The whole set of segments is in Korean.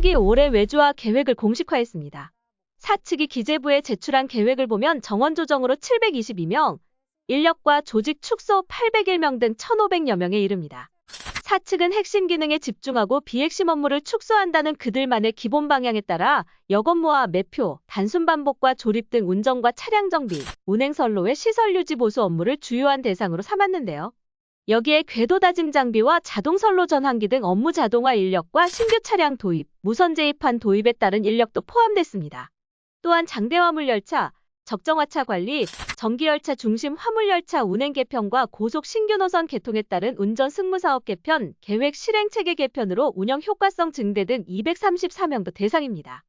사측이 올해 외주화 계획을 공식화했습니다. 사측이 기재부에 제출한 계획을 보면 정원 조정으로 722명, 인력과 조직 축소 801명 등 1,500여 명에 이릅니다. 사측은 핵심 기능에 집중하고 비핵심 업무를 축소한다는 그들만의 기본 방향에 따라 역업무와 매표, 단순 반복과 조립 등 운전과 차량 정비, 운행 선로의 시설 유지 보수 업무를 주요한 대상으로 삼았는데요. 여기에 궤도 다짐 장비와 자동 선로 전환기 등 업무 자동화 인력과 신규 차량 도입, 무선 제입판 도입에 따른 인력도 포함됐습니다. 또한 장대 화물열차, 적정하차 관리, 전기열차 중심 화물열차 운행 개편과 고속 신규 노선 개통에 따른 운전 승무사업 개편, 계획 실행 체계 개편으로 운영 효과성 증대 등 234명도 대상입니다.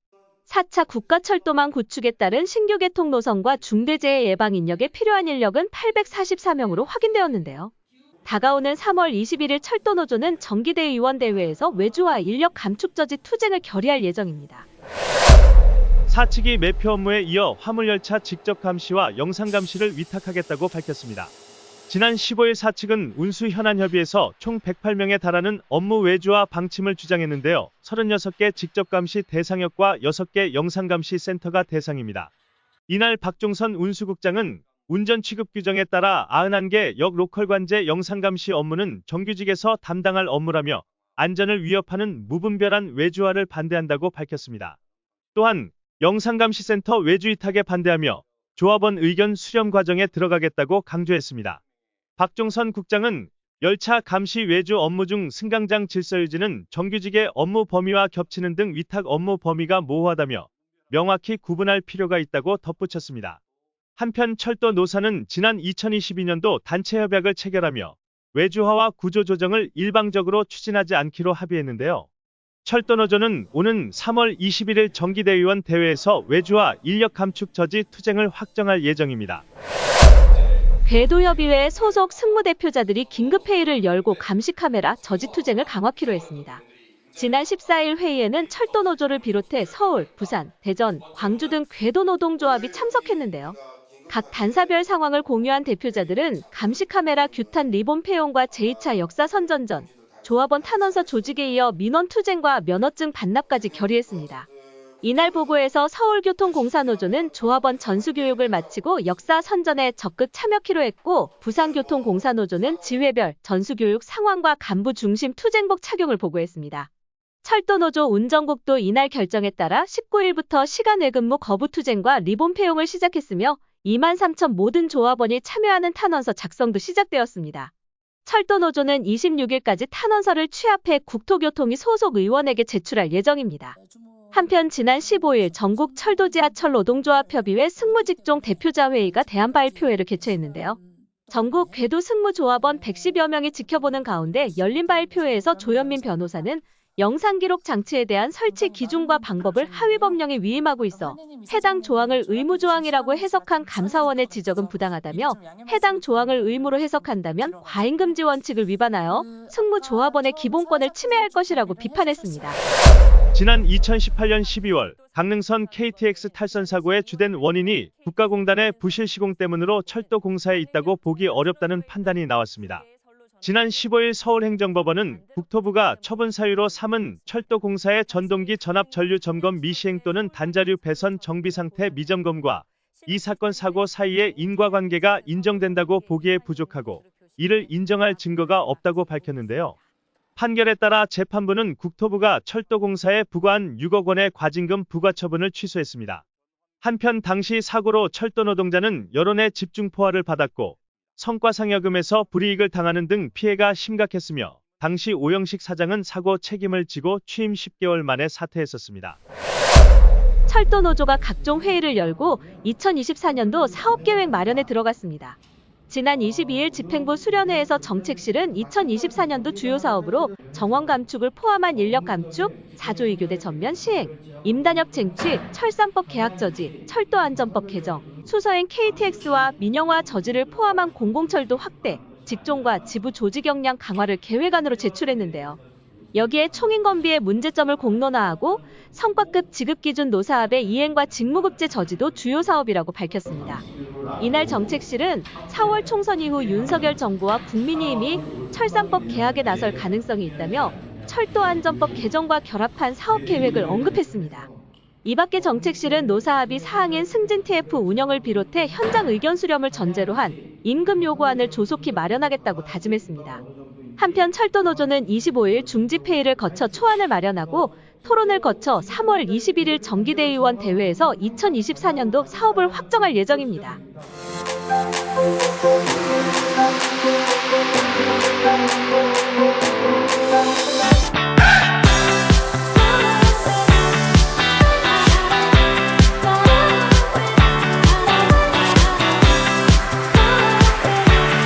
4차 국가철도망 구축에 따른 신규 개통 노선과 중대재해 예방 인력에 필요한 인력은 844명으로 확인되었는데요. 다가오는 3월 21일 철도노조는 정기대의원대회에서 외주화 인력 감축 저지 투쟁을 결의할 예정입니다. 사측이 매표 업무에 이어 화물열차 직접 감시와 영상 감시를 위탁하겠다고 밝혔습니다. 지난 15일 사측은 운수현안협의회에서 총 108명에 달하는 업무 외주화 방침을 주장했는데요. 36개 직접 감시 대상역과 6개 영상 감시 센터가 대상입니다. 이날 박종선 운수국장은 운전 취급 규정에 따라 91개 역 로컬 관제 영상 감시 업무는 정규직에서 담당할 업무라며 안전을 위협하는 무분별한 외주화를 반대한다고 밝혔습니다. 또한 영상감시센터 외주 위탁에 반대하며 조합원 의견 수렴 과정에 들어가겠다고 강조했습니다. 박종선 국장은 열차 감시 외주 업무 중 승강장 질서 유지는 정규직의 업무 범위와 겹치는 등 위탁 업무 범위가 모호하다며 명확히 구분할 필요가 있다고 덧붙였습니다. 한편 철도 노사는 지난 2022년도 단체 협약을 체결하며 외주화와 구조조정을 일방적으로 추진하지 않기로 합의했는데요. 철도노조는 오는 3월 21일 정기대의원 대회에서 외주화 인력 감축 저지 투쟁을 확정할 예정입니다. 궤도협의회 소속 승무대표자들이 긴급회의를 열고 감시 카메라 저지 투쟁을 강화키로 했습니다. 지난 14일 회의에는 철도노조를 비롯해 서울, 부산, 대전, 광주 등 궤도노동조합이 참석했는데요. 각 단사별 상황을 공유한 대표자들은 감시 카메라 규탄 리본 폐용과 제2차 역사 선전전, 조합원 탄원서 조직에 이어 민원 투쟁과 면허증 반납까지 결의했습니다. 이날 보고에서 서울교통공사노조는 조합원 전수교육을 마치고 역사 선전에 적극 참여키로 했고, 부산교통공사노조는 지회별 전수교육 상황과 간부 중심 투쟁복 착용을 보고했습니다. 철도노조 운전국도 이날 결정에 따라 19일부터 시간 외근무 거부 투쟁과 리본 폐용을 시작했으며 23,000 모든 조합원이 참여하는 탄원서 작성도 시작되었습니다. 철도노조는 26일까지 탄원서를 취합해 국토교통위 소속 의원에게 제출할 예정입니다. 한편 지난 15일 전국 철도 지하철 노동조합협의회 승무직종 대표자 회의가 대안바일표회를 개최했는데요. 전국 궤도 승무조합원 110여 명이 지켜보는 가운데 열린 바일표회에서 조현민 변호사는 영상기록 장치에 대한 설치 기준과 방법을 하위법령에 위임하고 있어 해당 조항을 의무조항이라고 해석한 감사원의 지적은 부당하다며 해당 조항을 의무로 해석한다면 과잉금지 원칙을 위반하여 승무조합원의 기본권을 침해할 것이라고 비판했습니다. 지난 2018년 12월 강릉선 KTX 탈선 사고의 주된 원인이 국가공단의 부실 시공 때문으로 철도공사에 있다고 보기 어렵다는 판단이 나왔습니다. 지난 15일 서울행정법원은 국토부가 처분 사유로 삼은 철도공사의 전동기 전압 전류 점검 미시행 또는 단자류 배선 정비 상태 미점검과 이 사건 사고 사이의 인과관계가 인정된다고 보기에 부족하고 이를 인정할 증거가 없다고 밝혔는데요. 판결에 따라 재판부는 국토부가 철도공사에 부과한 6억 원의 과징금 부과 처분을 취소했습니다. 한편 당시 사고로 철도노동자는 여론의 집중포화를 받았고 성과상여금에서 불이익을 당하는 등 피해가 심각했으며 당시 오영식 사장은 사고 책임을 지고 취임 10개월 만에 사퇴했었습니다. 철도노조가 각종 회의를 열고 2024년도 사업계획 마련에 들어갔습니다. 지난 22일 집행부 수련회에서 정책실은 2024년도 주요 사업으로 정원 감축을 포함한 인력 감축, 4조 2교대 전면 시행, 임단협 쟁취, 철산법 계약 저지, 철도안전법 개정, 수서행 KTX와 민영화 저지를 포함한 공공철도 확대, 직종과 지부 조직 역량 강화를 계획안으로 제출했는데요. 여기에 총인건비의 문제점을 공론화하고 성과급 지급기준 노사합의 이행과 직무급제 저지도 주요 사업이라고 밝혔습니다. 이날 정책실은 4월 총선 이후 윤석열 정부와 국민의힘이 철산법 개혁에 나설 가능성이 있다며 철도안전법 개정과 결합한 사업 계획을 언급했습니다. 이 밖에 정책실은 노사합의 사항인 승진 TF 운영을 비롯해 현장 의견 수렴을 전제로 한 임금 요구안을 조속히 마련하겠다고 다짐했습니다. 한편 철도노조는 25일 중집회의를 거쳐 초안을 마련하고 토론을 거쳐 3월 21일 정기대의원 대회에서 2024년도 사업을 확정할 예정입니다.